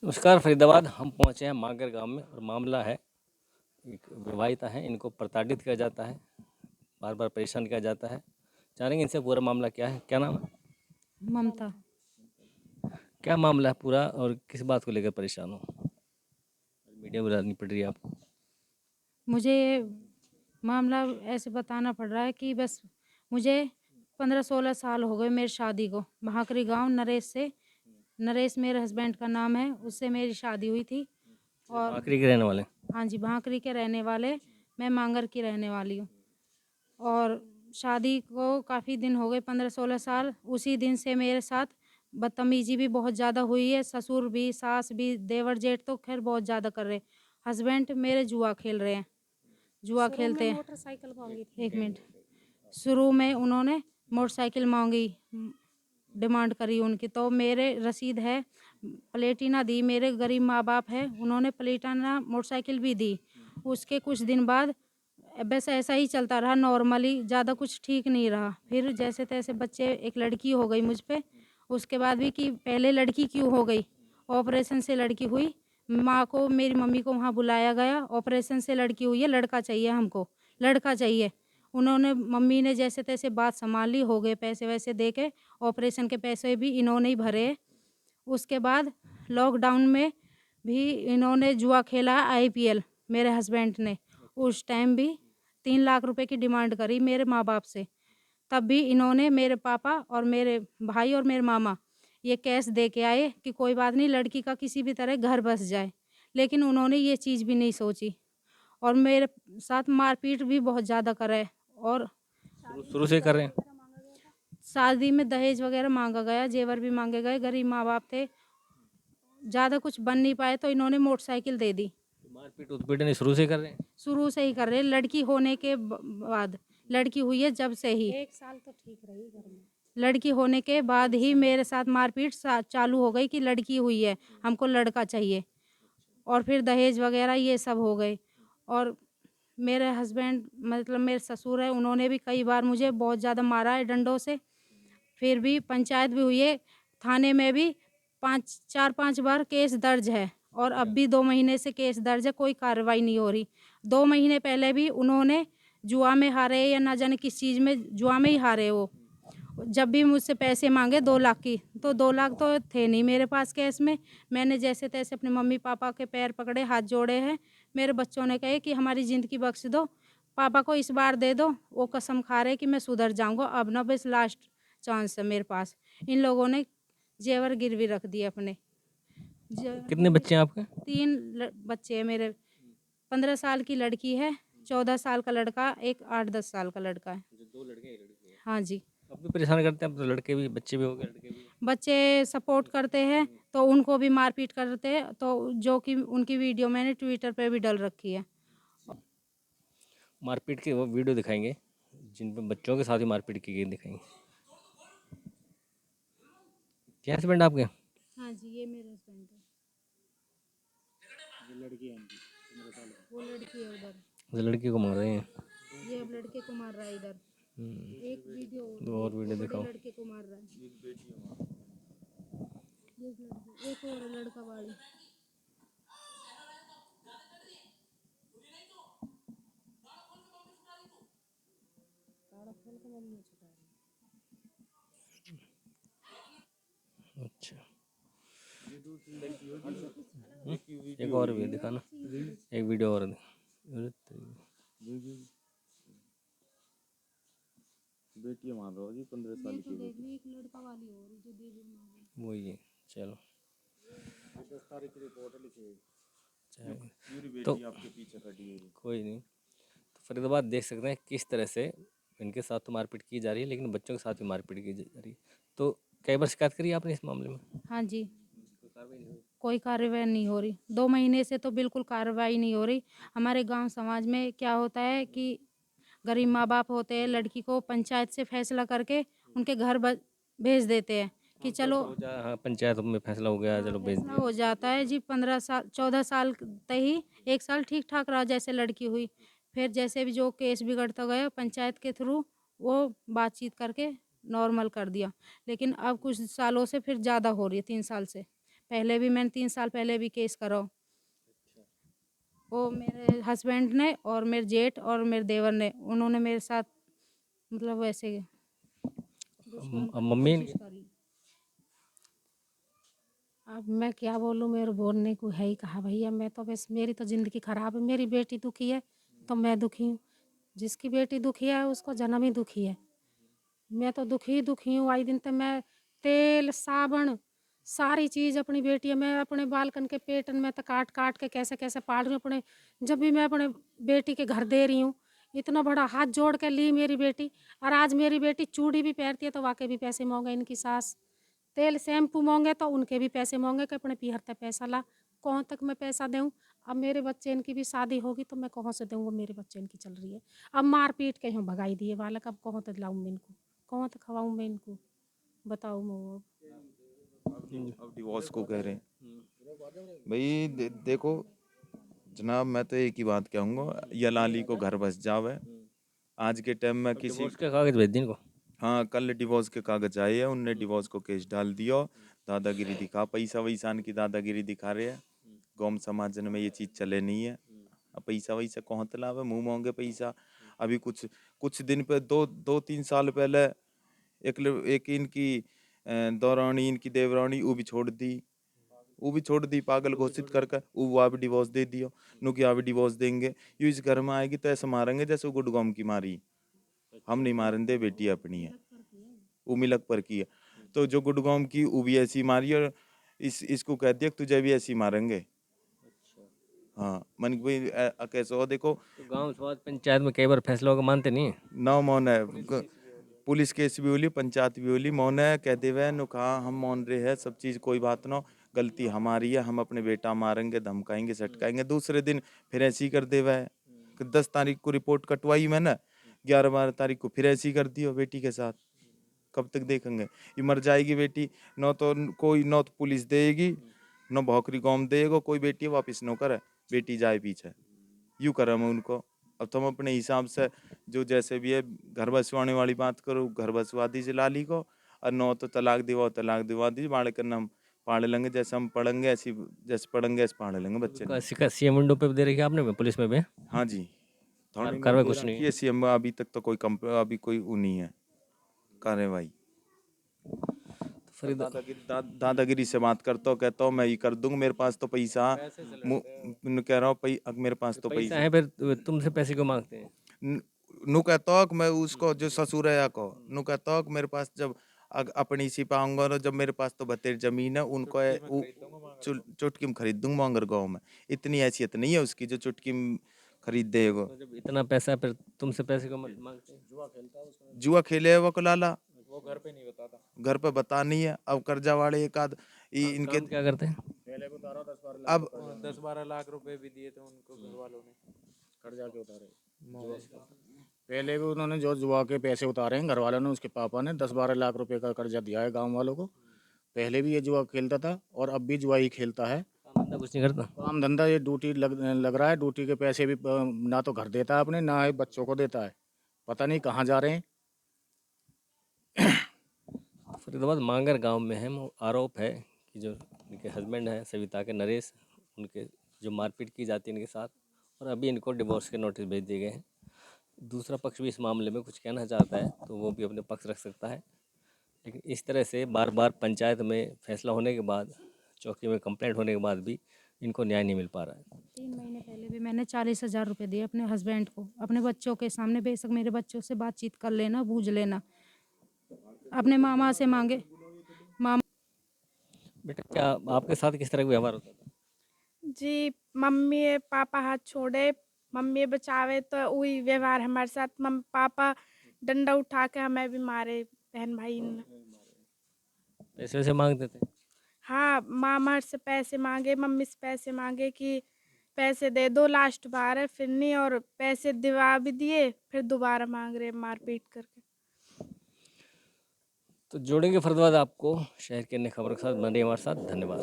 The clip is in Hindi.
नमस्कार फरीदाबाद। हम पहुंचे हैं मांगर गांव में और मामला है एक विवाहिता है, इनको प्रताड़ित किया जाता है, बार बार परेशान किया जाता है। जानेंगे इनसे पूरा मामला क्या है। क्या नाम है? ममता। क्या मामला है पूरा और किस बात को लेकर परेशान हो? मीडिया बुलानी पड़ रही है आपको। मुझे मामला ऐसे बताना पड़ रहा है कि बस मुझे 15-16 साल हो गए मेरी शादी को। भाकरी गांव नरेश से, नरेश मेरे हस्बैंड का नाम है, उससे मेरी शादी हुई थी। और आखिरी के रहने वाले। हाँ जी, भाकरी के रहने वाले, मैं मांगर की रहने वाली हूँ। और शादी को काफ़ी दिन हो गए, 15-16 साल। उसी दिन से मेरे साथ बदतमीजी भी बहुत ज़्यादा हुई है। ससुर भी, सास भी, देवर जेठ तो खैर बहुत ज़्यादा कर रहे हैं। हस्बैंड मेरे जुआ खेल रहे हैं, जुआ खेलते हैं। मोटरसाइकिल मांगी थी। एक मिनट। शुरू में उन्होंने मोटरसाइकिल मांगी, डिमांड करी उनकी, तो मेरे रसीद है, प्लेटिना दी। मेरे गरीब माँ बाप है, उन्होंने प्लेटिना मोटरसाइकिल भी दी। उसके कुछ दिन बाद बस ऐसा ही चलता रहा नॉर्मली, ज़्यादा कुछ ठीक नहीं रहा। फिर जैसे तैसे बच्चे, एक लड़की हो गई मुझ पे। उसके बाद भी कि पहले लड़की क्यों हो गई, ऑपरेशन से लड़की हुई। माँ को, मेरी मम्मी को वहाँ बुलाया गया, ऑपरेशन से लड़की हुई है, लड़का चाहिए हमको, लड़का चाहिए। उन्होंने, मम्मी ने जैसे तैसे बात संभाली, हो गए पैसे वैसे दे के, ऑपरेशन के पैसे भी इन्होंने ही भरे। उसके बाद लॉकडाउन में भी इन्होंने जुआ खेला, आईपीएल, मेरे हस्बैंड ने। उस टाइम भी 3 लाख रुपए की डिमांड करी मेरे माँ बाप से। तब भी इन्होंने, मेरे पापा और मेरे भाई और मेरे मामा, ये कैश दे के आए कि कोई बात नहीं, लड़की का किसी भी तरह घर बस जाए। लेकिन उन्होंने ये चीज़ भी नहीं सोची और मेरे साथ मारपीट भी बहुत ज़्यादा करा है। और शुरू से कर रहे हैं। शादी में दहेज वगैरह मांगा गया, जेवर भी मांगे गए। गरीब माँ बाप थे, ज़्यादा कुछ बन नहीं पाए तो इन्होंने मोटरसाइकिल दे दी। मारपीट उत्पीड़न ये शुरू से कर रहे हैं। शुरू से ही कर रहे, लड़की होने के बाद। लड़की हुई है जब से ही, 1 साल तो ठीक रही घर में। लड़की होने के बाद ही मेरे साथ मारपीट चालू हो गई कि लड़की हुई है, हमको लड़का चाहिए। और फिर दहेज वगैरह ये सब हो गए। और मेरे हस्बैंड, मतलब मेरे ससुर है, उन्होंने भी कई बार मुझे बहुत ज़्यादा मारा है डंडों से। फिर भी पंचायत भी हुई है, थाने में भी 4-5 बार केस दर्ज है। और अब भी 2 महीने से केस दर्ज है, कोई कार्रवाई नहीं हो रही। 2 महीने पहले भी उन्होंने जुआ में हारे, या ना जाने किस चीज़ में, जुआ में ही हारे वो। जब भी मुझसे पैसे मांगे 2 लाख की, तो 2 लाख तो थे नहीं मेरे पास कैश में। मैंने जैसे तैसे अपने मम्मी पापा के पैर पकड़े, हाथ जोड़े हैं। मेरे बच्चों ने कहे कि हमारी ज़िंदगी बख्श दो, पापा को इस बार दे दो। वो कसम खा रहे कि मैं सुधर जाऊंगा, अब ना बस लास्ट चांस है मेरे पास। इन लोगों ने जेवर गिरवी रख दिए अपने। कितने बच्चे हैं आपके? 3 बच्चे हैं मेरे। 15 साल की लड़की है, 14 साल का लड़का, एक 8-10 साल का लड़का है। 2 लड़के एक लड़की है। हाँ जी। अब भी परेशान करते हैं, अब तो लड़के भी, बच्चे भी हो गए, लड़के भी। बच्चे सपोर्ट करते हैं तो उनको भी मारपीट करते हैं, तो जो कि उनकी वीडियो मैंने ट्विटर पे भी डाल रखी है। मारपीट की वो वीडियो दिखाएंगे जिन पे बच्चों के साथ ही मारपीट की गई दिखाएंगे। क्या हस्बैंड आपके? हाँ जी, ये मेरे हस्बैंड है। जो लड़की है उनकी 15 साल की। वो लड़की है उधर, उस लड़की को मार रहे हैं। ये अब लड़के को मार रहा है इधर। एक वीडियो और, 2 और वीडियो बड़े दिखाओ। लड़के को मार रहा है। ये लड़की, एक और लड़का वाली। ताला खोल के मम्मी छुटा रही। अच्छा, एक और वीडियो दिखाना, एक वीडियो और बेटी मान रहा जी 15 साल ये तो की देख बेटी। ली, एक लड़का वाली और जो देवी मांगे। वही है। चलो 10 तारीख की रिपोर्ट लिखी है। पूरी तो बेटी आपके पीछे खड़ी है। कोई नहीं। तो फरीदाबाद देख सकते हैं किस तरह से इनके साथ तो मारपीट की जा रही है, लेकिन बच्चों के साथ भी मारपीट की जा रही है। तो कई बार शिकायत करी आपने इस मामले में? हाँ जी, कोई कार्रवाई नहीं हो रही। 2 महीने से तो बिल्कुल कार्रवाई नहीं हो रही। हमारे गांव समाज में क्या होता है कि गरीब माँ बाप होते हैं, लड़की को पंचायत से फैसला करके उनके घर भेज देते हैं कि चलो। हाँ, पंचायत में फैसला हो गया, हाँ, चलो भेज फैसला दिया। हो जाता है जी। 15 साल, 14 साल तक ही, 1 साल ठीक ठाक रहा जैसे लड़की हुई। फिर जैसे भी जो केस बिगड़ता गया, पंचायत के थ्रू वो बातचीत करके नॉर्मल कर दिया। लेकिन अब कुछ सालों से फिर ज़्यादा हो रही है, 3 साल से। पहले भी मैंने 3 साल पहले भी केस करो। वो मेरे हस्बैंड ने और मेरे जेठ और मेरे देवर ने, उन्होंने मेरे साथ मतलब वैसे दुष्कर्म अब करने की मम्मी कोशिश करी। अब मैं क्या बोलूँ, मेरे बोलने को है ही कहा भैया। मैं तो बस, मेरी तो ज़िंदगी ख़राब है। मेरी बेटी दुखी है तो मैं दुखी हूँ। जिसकी बेटी दुखी है उसको जन्म ही दुखी है। मैं तो दुखी ही दुखी हूँ। आए दिन तो मैं तेल साबुन सारी चीज़ अपनी बेटी, मैं अपने बालकन के पेटन में तो काट काट के कैसे कैसे पाल रही हूँ अपने। जब भी मैं अपने बेटी के घर दे रही हूँ, इतना बड़ा हाथ जोड़ के ली मेरी बेटी। और आज मेरी बेटी चूड़ी भी पहनती है तो वाकई भी पैसे मांगे इनकी सास। तेल शैम्पू मांगे तो उनके भी पैसे मांगे कि अपने पीहर तक पैसा ला। कहाँ तक मैं पैसा दूँ? अब मेरे बच्चे इनकी भी शादी होगी तो मैं कहाँ से दूँगा? मेरे बच्चे इनकी चल रही है। अब मार पीट के यूँ भगाई दिए बालक, अब कहाँ तक लाऊँ मैं इनको? कहाँ तक खवाऊँ मैं इनको? बताओ मैं अब। अब डिवोर्स को कह रहे हैं भाई। देखो जनाब, मैं तो एक ही बात कहूँगा, या लाली को घर बस जावे। आज के टाइम में किसी, डिवोर्स के कागज भेज दिन को। हाँ, कल डिवोर्स के कागज आए हैं, उनने डिवोर्स को केस डाल दिया। दादागिरी दिखा, पैसा वैसा की दादागिरी दिखा रहे हैं। गाँव समाज में ये चीज़ चले नहीं है। अब पैसा वैसा कहाँ तलावे, मुँह मांगे पैसा। अभी कुछ कुछ दिन पे दो तीन साल पहले एक इनकी दौरानी, इनकी देवरानी, वो भी छोड़ दी पागल घोषित करके। वो आप डिवोर्स दे दियो, नु कि आप डिवोर्स देंगे, यू इस घर में आएगी तो ऐसे मारेंगे जैसे वो गुड़गांव की मारी। हम नहीं मारन दे, बेटी अपनी है, वो मिलक पर की है। तो जो गुड़गांव की वो भी ऐसी मारी, और इसको कह दिया तुझे भी ऐसी मारेंगे। हाँ, मन की भाई कैसे हो देखो। तो गांव स्वाद पंचायत में कई बार फैसलों को मानते नहीं है। नौ मौन है, पुलिस केस भी होली, पंचायत भी होली, मौन है, कहते हुए नु कहा हम मौन रहे हैं, सब चीज़ कोई बात ना, गलती हमारी है, हम अपने बेटा मारेंगे, धमकाएंगे, सटकाएंगे। दूसरे दिन फिर ऐसी कर दे हुए 10 तारीख को रिपोर्ट कटवाई मैंने, 11-12 तारीख को फिर ऐसी कर दी हो बेटी के साथ। कब तक देखेंगे? ये मर जाएगी बेटी, न तो कोई, न तो पुलिस देगी, न भौकरी कौम देगा, कोई बेटी वापिस न करे, बेटी जाए पीछे। यूँ करा मैं उनको। अब तुम अपने हिसाब से जो जैसे भी है, घर बसवाने वाली बात करो, घर बसवा दीजिए लाली को, और न तो तलाक दिवा दीजिए। बाड़े करना हम पाड़ लेंगे, जैसे हम पढ़ेंगे ऐसी, जैसे पढ़ेंगे ऐसे पाड़ लेंगे बच्चे ने। सीएम विंडो पे भी दे रखी है आपने पुलिस में भी? हाँ जी, थाने में कार्रवाई दे कुछ नहीं रखी है। है सीएम में। अभी तक तो कोई अभी कोई वो नहीं है कार्रवाई। तो फिर दादागिरी से बात करता हूँ, कहता हूँ मैं ये कर दूंगा, मेरे पास तो पैसा, कह रहा हूँ मेरे पास तो पैसा पैसा है, फिर तुमसे पैसे क्यों मांगते हैं? नु कहता हूँ कि मैं उसको जो ससुर है को नु कहता हूँ कि मेरे पास जब अपनी सी पाऊंगा ना, जब मेरे पास तो बतेर जमीन है, उनको चुटकी में खरीद दूंगा मगर गाँव में। इतनी हैसियत नहीं है उसकी जो चुटकी में खरीद देगा। तो जब इतना पैसा है, फिर तुमसे पैसे क्यों मांगते हैं? जुआ खेले है वो को लाला, वो घर पे नहीं बताता, घर पे बता नहीं है। अब कर्जा वाले एक आध इनके काम क्या करते हैं? अब 10-12 लाख रुपए भी दिए थे उनको घर वालों ने, कर्जा के उतारे। पहले भी उन्होंने जो जुआ के पैसे उतारे हैं घर वालों ने, उसके पापा ने 10-12 लाख रुपए का कर्जा दिया है गांव वालों को। पहले भी ये जुआ खेलता था और अब भी जुआ ही खेलता है। काम धंधा कुछ नहीं करता? काम धंधा ये ड्यूटी लग रहा है, ड्यूटी के पैसे भी ना तो घर देता है अपने, ना ही बच्चों को देता है, पता नहीं कहाँ जा रहे हैं। फरीदाबाद मांगर गांव में है, आरोप है कि जो इनके हस्बैंड हैं सविता के, नरेश, उनके जो मारपीट की जाती है इनके साथ, और अभी इनको डिवोर्स के नोटिस भेज दिए गए हैं। दूसरा पक्ष भी इस मामले में कुछ कहना चाहता है तो वो भी अपने पक्ष रख सकता है, लेकिन इस तरह से बार बार पंचायत में फैसला होने के बाद, चौकी में कंप्लेंट होने के बाद भी इनको न्याय नहीं मिल पा रहा है। 3 महीने पहले भी मैंने 40,000 रुपये दिए अपने हस्बैंड को, अपने बच्चों के सामने। बेशक मेरे बच्चों से बातचीत कर लेना, बूझ लेना। अपने मामा से मांगे, मामा बेटा क्या आपके साथ किस तरह का व्यवहार होता था? जी, मम्मी पापा हाथ छोड़े, मम्मी बचावे तो वही व्यवहार हमारे साथ। पापा डंडा उठा के हमें भी मारे, बहन भाई ने। पैसे वैसे मांगते थे? हाँ, मामा से पैसे मांगे, मम्मी से पैसे मांगे कि पैसे दे दो लास्ट बार है, फिर नहीं, और पैसे दिवा भी दिए, फिर दोबारा मांग रहे मारपीट करके। तो जोड़ेंगे फरीदाबाद आपको शहर के अन्य खबरों के साथ। बने रहिए हमारे साथ। धन्यवाद।